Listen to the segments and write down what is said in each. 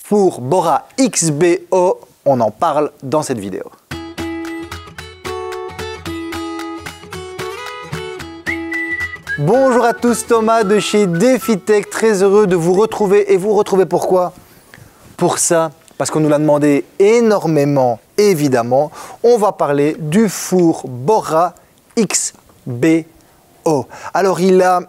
Four Bora XBO, on en parle dans cette vidéo. Bonjour à tous, Thomas de chez DefiTech, très heureux de vous retrouver. Et vous retrouvez pourquoi? Pour ça, parce qu'on nous l'a demandé énormément, évidemment, on va parler du four Bora XBO. Alors il a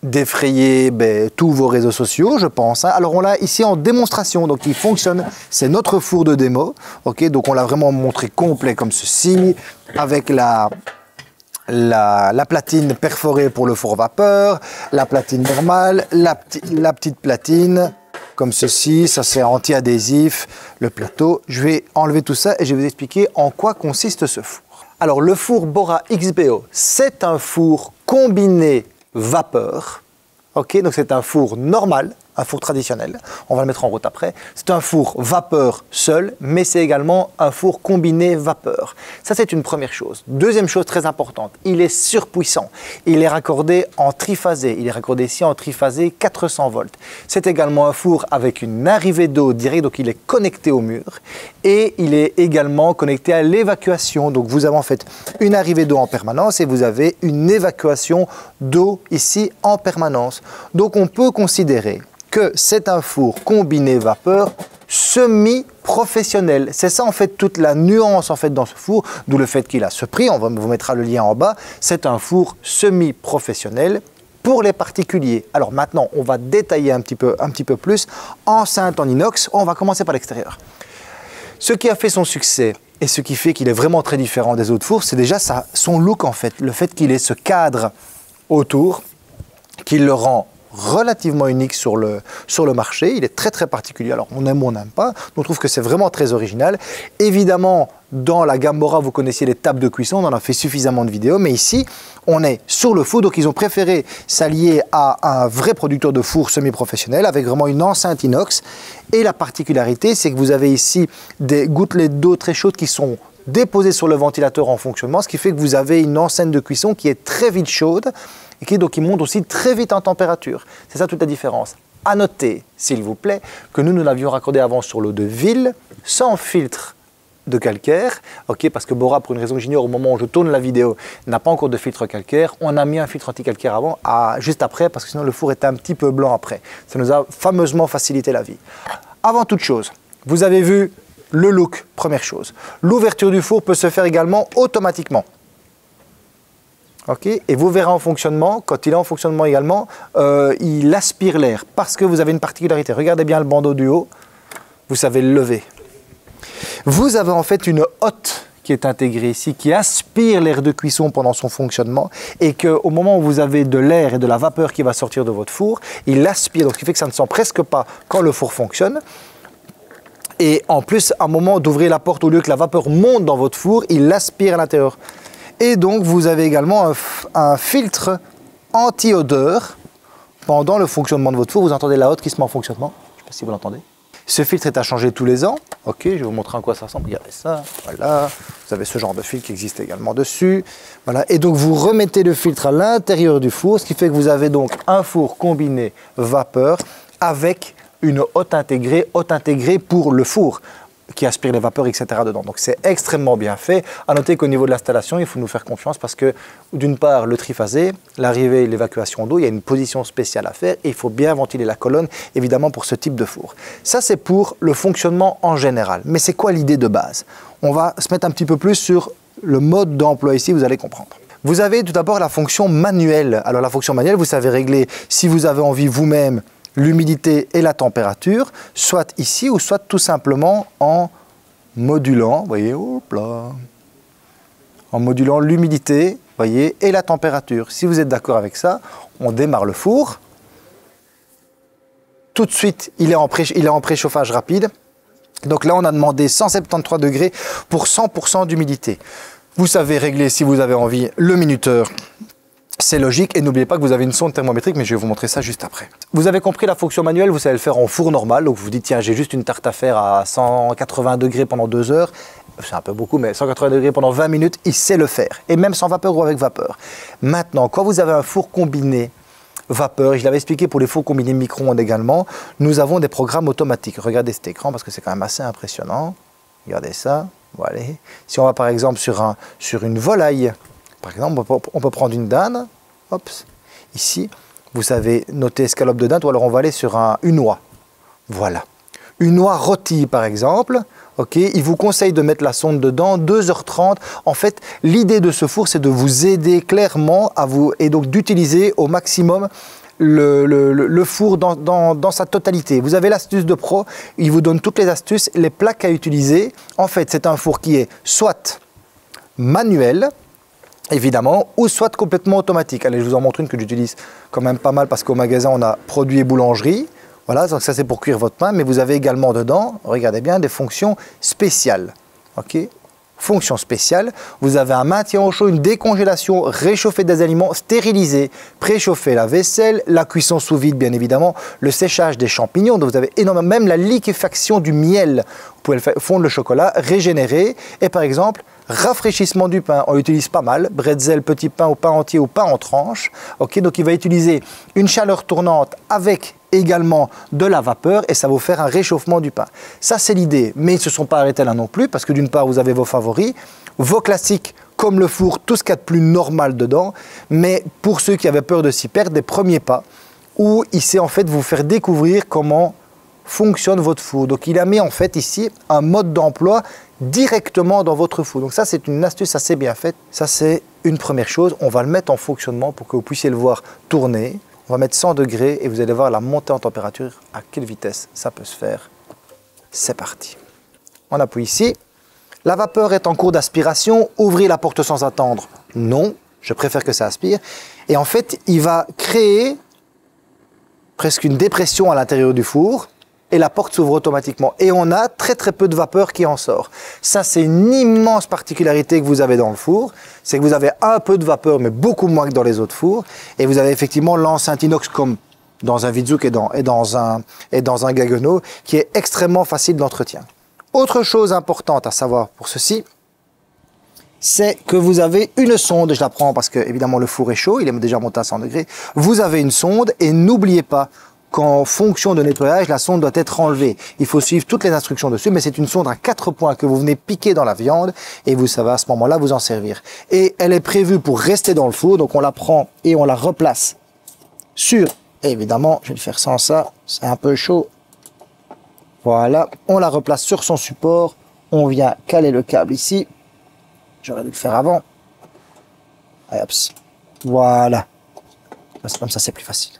défrayé tous vos réseaux sociaux, je pense. Alors on l'a ici en démonstration, donc il fonctionne. C'est notre four de démo. Okay, donc on l'a vraiment montré complet comme ceci, avec la platine perforée pour le four vapeur, la platine normale, la petite platine comme ceci, ça c'est anti-adhésif, le plateau. Je vais enlever tout ça et je vais vous expliquer en quoi consiste ce four. Alors le four Bora XBO, c'est un four combiné vapeur. Ok, donc c'est un four normal, un four traditionnel. On va le mettre en route après. C'est un four vapeur seul, mais c'est également un four combiné vapeur. Ça, c'est une première chose. Deuxième chose très importante, il est surpuissant. Il est raccordé en triphasé. Il est raccordé ici en triphasé 400 volts. C'est également un four avec une arrivée d'eau directe, donc il est connecté au mur. Et il est également connecté à l'évacuation. Donc vous avez en fait une arrivée d'eau en permanence et vous avez une évacuation d'eau ici en permanence. Donc on peut considérer que c'est un four combiné vapeur semi-professionnel. C'est ça en fait toute la nuance en fait dans ce four, d'où le fait qu'il a ce prix, on vous mettra le lien en bas. C'est un four semi-professionnel pour les particuliers. Alors maintenant, on va détailler un petit peu plus. Enceinte en inox, on va commencer par l'extérieur. Ce qui a fait son succès et ce qui fait qu'il est vraiment très différent des autres fours, c'est déjà son look en fait. Le fait qu'il ait ce cadre autour qui le rend relativement unique sur le marché. Il est très particulier. Alors on aime ou on n'aime pas. On trouve que c'est vraiment très original. Évidemment, dans la gamme Bora, vous connaissiez les tables de cuisson. On en a fait suffisamment de vidéos. Mais ici, on est sur le four. Donc ils ont préféré s'allier à un vrai producteur de four semi-professionnel avec vraiment une enceinte inox. Et la particularité, c'est que vous avez ici des gouttelettes d'eau très chaudes qui sont déposées sur le ventilateur en fonctionnement. Ce qui fait que vous avez une enceinte de cuisson qui est très vite chaude. Et donc, il monte aussi très vite en température. C'est ça toute la différence. À noter, s'il vous plaît, que nous l'avions raccordé avant sur l'eau de ville, sans filtre de calcaire. Okay, parce que Bora, pour une raison que j'ignore, au moment où je tourne la vidéo, n'a pas encore de filtre calcaire. On a mis un filtre anti-calcaire avant, juste après, parce que sinon le four était un petit peu blanc après. Ça nous a fameusement facilité la vie. Avant toute chose, vous avez vu le look, première chose. L'ouverture du four peut se faire également automatiquement. Okay. Et vous verrez en fonctionnement, quand il est en fonctionnement également, il aspire l'air parce que vous avez une particularité. Regardez bien le bandeau du haut, vous savez le lever. Vous avez en fait une hotte qui est intégrée ici, qui aspire l'air de cuisson pendant son fonctionnement et qu'au moment où vous avez de l'air et de la vapeur qui va sortir de votre four, il aspire, donc ce qui fait que ça ne sent presque pas quand le four fonctionne. Et en plus, à un moment d'ouvrir la porte, au lieu que la vapeur monte dans votre four, il aspire à l'intérieur. Et donc, vous avez également un filtre anti-odeur pendant le fonctionnement de votre four. Vous entendez la hotte qui se met en fonctionnement. Je ne sais pas si vous l'entendez. Ce filtre est à changer tous les ans. Ok, je vais vous montrer à quoi ça ressemble. Regardez ça, voilà. Vous avez ce genre de filtre qui existe également dessus. Voilà. Et donc, vous remettez le filtre à l'intérieur du four, ce qui fait que vous avez donc un four combiné vapeur avec une hotte intégrée pour le four, qui aspire les vapeurs, etc. dedans. Donc c'est extrêmement bien fait. À noter qu'au niveau de l'installation, il faut nous faire confiance parce que d'une part, le triphasé, l'arrivée et l'évacuation d'eau, il y a une position spéciale à faire et il faut bien ventiler la colonne, évidemment, pour ce type de four. Ça, c'est pour le fonctionnement en général. Mais c'est quoi l'idée de base? On va se mettre un petit peu plus sur le mode d'emploi ici, vous allez comprendre. Vous avez tout d'abord la fonction manuelle. Alors la fonction manuelle, vous savez régler si vous avez envie vous-même l'humidité et la température, soit ici ou soit tout simplement en modulant, voyez, hop là, en modulant l'humidité, voyez, et la température. Si vous êtes d'accord avec ça, on démarre le four. Tout de suite, il est en préchauffage rapide. Donc là, on a demandé 173 degrés pour 100% d'humidité. Vous savez régler, si vous avez envie, le minuteur. C'est logique et n'oubliez pas que vous avez une sonde thermométrique, mais je vais vous montrer ça juste après. Vous avez compris la fonction manuelle, vous savez le faire en four normal. Donc vous vous dites, tiens, j'ai juste une tarte à faire à 180 degrés pendant 2 heures. C'est un peu beaucoup, mais 180 degrés pendant 20 minutes, il sait le faire. Et même sans vapeur ou avec vapeur. Maintenant, quand vous avez un four combiné vapeur. Et je l'avais expliqué pour les fours combinés micro-ondes également. Nous avons des programmes automatiques. Regardez cet écran parce que c'est quand même assez impressionnant. Regardez ça. Voilà. Si on va par exemple sur une volaille, par exemple, on peut prendre une dinde. Hop, ici, vous savez noter escalope de dinde ou alors on va aller sur une oie. Voilà. Une oie rôtie par exemple. Ok, il vous conseille de mettre la sonde dedans, 2h30. En fait, l'idée de ce four, c'est de vous aider clairement et donc d'utiliser au maximum le four dans sa totalité. Vous avez l'astuce de pro, il vous donne toutes les astuces, les plaques à utiliser. En fait, c'est un four qui est soit manuel, évidemment, ou soit complètement automatique. Allez, je vous en montre une que j'utilise quand même pas mal parce qu'au magasin, on a produits et boulangerie. Voilà, donc ça c'est pour cuire votre pain, mais vous avez également dedans, regardez bien, des fonctions spéciales. Ok, fonction spéciale, vous avez un maintien au chaud, une décongélation, réchauffer des aliments, stériliser, préchauffer la vaisselle, la cuisson sous vide bien évidemment, le séchage des champignons, donc vous avez énormément, même la liquéfaction du miel, vous pouvez fondre le chocolat, régénérer, et par exemple, rafraîchissement du pain, on l'utilise pas mal, bretzel, petit pain au pain entier ou pain en tranches. Ok, donc il va utiliser une chaleur tournante avec également de la vapeur et ça va vous faire un réchauffement du pain. Ça c'est l'idée, mais ils ne se sont pas arrêtés là non plus parce que d'une part vous avez vos favoris, vos classiques comme le four, tout ce qu'il y a de plus normal dedans, mais pour ceux qui avaient peur de s'y perdre, des premiers pas où il sait en fait vous faire découvrir comment fonctionne votre four. Donc il a mis en fait ici un mode d'emploi directement dans votre four. Donc ça c'est une astuce assez bien faite. Ça c'est une première chose. On va le mettre en fonctionnement pour que vous puissiez le voir tourner. On va mettre 100 degrés et vous allez voir la montée en température, à quelle vitesse ça peut se faire. C'est parti. On appuie ici. La vapeur est en cours d'aspiration. Ouvrez la porte sans attendre. Non, je préfère que ça aspire. Et en fait, il va créer presque une dépression à l'intérieur du four. Et la porte s'ouvre automatiquement. Et on a très très peu de vapeur qui en sort. Ça, c'est une immense particularité que vous avez dans le four. C'est que vous avez un peu de vapeur, mais beaucoup moins que dans les autres fours. Et vous avez effectivement l'enceinte inox comme dans un Vidzouk et dans un Gaggenau, qui est extrêmement facile d'entretien. Autre chose importante à savoir pour ceci, c'est que vous avez une sonde. Je la prends parce que évidemment le four est chaud, il est déjà monté à 100 degrés. Vous avez une sonde et n'oubliez pas qu'en fonction de nettoyage, la sonde doit être enlevée. Il faut suivre toutes les instructions dessus, mais c'est une sonde à 4 points que vous venez piquer dans la viande et vous savez à ce moment-là vous en servir. Et elle est prévue pour rester dans le four, donc on la prend et on la replace sur, et évidemment, je vais le faire sans ça, c'est un peu chaud. Voilà, on la replace sur son support, on vient caler le câble ici. J'aurais dû le faire avant. Allez, hop. Voilà. Comme ça, c'est plus facile.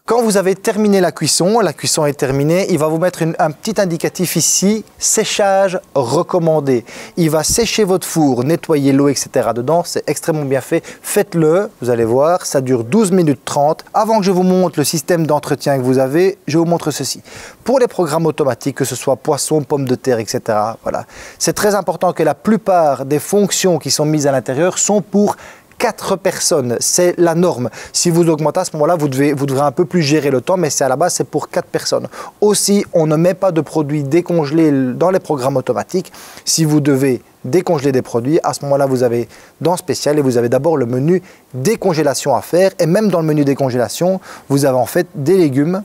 Quand vous avez terminé la cuisson est terminée, il va vous mettre un petit indicatif ici, séchage recommandé. Il va sécher votre four, nettoyer l'eau, etc. dedans, c'est extrêmement bien fait. Faites-le, vous allez voir, ça dure 12 minutes 30. Avant que je vous montre le système d'entretien que vous avez, je vous montre ceci. Pour les programmes automatiques, que ce soit poisson, pommes de terre, etc., voilà, c'est très important que la plupart des fonctions qui sont mises à l'intérieur sont pour 4 personnes, c'est la norme. Si vous augmentez à ce moment-là, vous devrez un peu plus gérer le temps, mais c'est à la base, c'est pour 4 personnes. Aussi, on ne met pas de produits décongelés dans les programmes automatiques. Si vous devez décongeler des produits, à ce moment-là, vous avez dans spécial et vous avez d'abord le menu décongélation à faire. Et même dans le menu décongélation, vous avez en fait des légumes,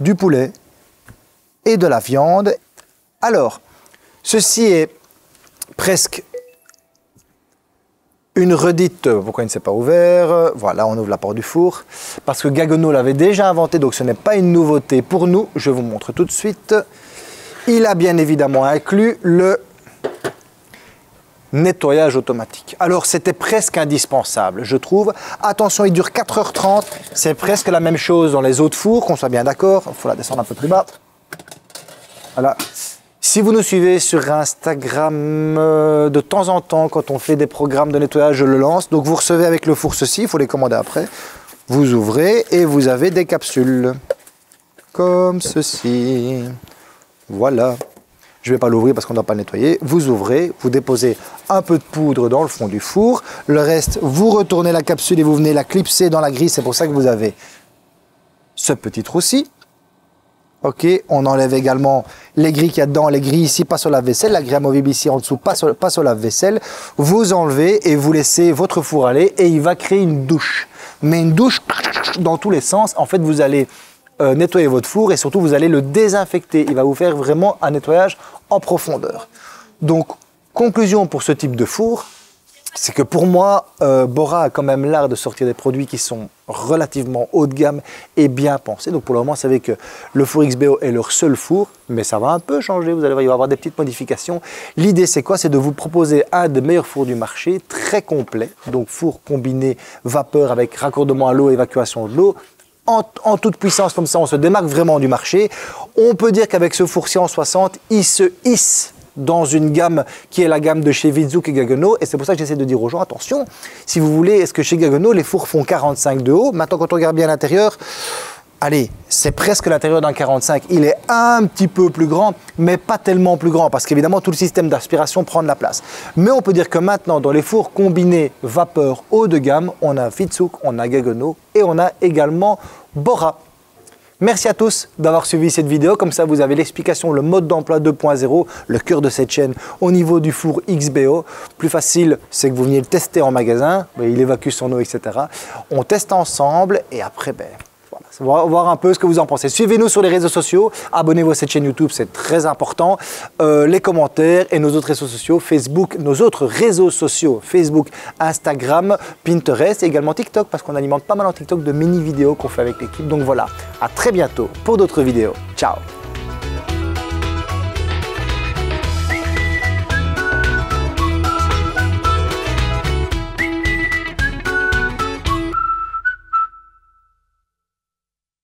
du poulet et de la viande. Alors, ceci est presque une redite. Pourquoi il ne s'est pas ouvert? Voilà, on ouvre la porte du four. Parce que Gaggenau l'avait déjà inventé, donc ce n'est pas une nouveauté pour nous. Je vous montre tout de suite. Il a bien évidemment inclus le nettoyage automatique. Alors, c'était presque indispensable, je trouve. Attention, il dure 4h30. C'est presque la même chose dans les autres fours, qu'on soit bien d'accord. Il faut la descendre un peu plus bas. Voilà. Si vous nous suivez sur Instagram, de temps en temps, quand on fait des programmes de nettoyage, je le lance. Donc vous recevez avec le four ceci, il faut les commander après. Vous ouvrez et vous avez des capsules. Comme ceci. Voilà. Je ne vais pas l'ouvrir parce qu'on ne doit pas le nettoyer. Vous ouvrez, vous déposez un peu de poudre dans le fond du four. Le reste, vous retournez la capsule et vous venez la clipser dans la grille. C'est pour ça que vous avez ce petit trou-ci. Ok, on enlève également les grilles qu'il y a dedans. Les grilles ici passent au lave-vaisselle. La grille amovible ici en dessous passe au lave-vaisselle. Vous enlevez et vous laissez votre four aller et il va créer une douche. Mais une douche dans tous les sens. En fait, vous allez nettoyer votre four et surtout, vous allez le désinfecter. Il va vous faire vraiment un nettoyage en profondeur. Donc, conclusion pour ce type de four, c'est que pour moi, Bora a quand même l'art de sortir des produits qui sont relativement haut de gamme et bien pensés. Donc pour le moment, vous savez que le four XBO est leur seul four, mais ça va un peu changer, vous allez voir, il va y avoir des petites modifications. L'idée, c'est quoi? C'est de vous proposer un des meilleurs fours du marché, très complet, donc four combiné vapeur avec raccordement à l'eau, évacuation de l'eau, en toute puissance, comme ça, on se démarque vraiment du marché. On peut dire qu'avec ce four 160, il se hisse dans une gamme qui est la gamme de chez Vizuc et Gaggenau. Et c'est pour ça que j'essaie de dire aux gens, attention, si vous voulez, est-ce que chez Gaggenau, les fours font 45 de haut? Maintenant, quand on regarde bien l'intérieur, allez, c'est presque l'intérieur d'un 45. Il est un petit peu plus grand, mais pas tellement plus grand, parce qu'évidemment, tout le système d'aspiration prend de la place. Mais on peut dire que maintenant, dans les fours combinés vapeur haut de gamme, on a Vizuc, on a Gaggenau et on a également Bora. Merci à tous d'avoir suivi cette vidéo. Comme ça, vous avez l'explication, le mode d'emploi 2.0, le cœur de cette chaîne au niveau du four XBO. Plus facile, c'est que vous veniez le tester en magasin. Il évacue son eau, etc. On teste ensemble et après, voilà, voir un peu ce que vous en pensez. Suivez-nous sur les réseaux sociaux. Abonnez-vous à cette chaîne YouTube, c'est très important. Les commentaires et nos autres réseaux sociaux, Facebook, nos autres réseaux sociaux, Facebook, Instagram, Pinterest et également TikTok, parce qu'on alimente pas mal en TikTok de mini-vidéos qu'on fait avec l'équipe. Donc voilà, à très bientôt pour d'autres vidéos. Ciao!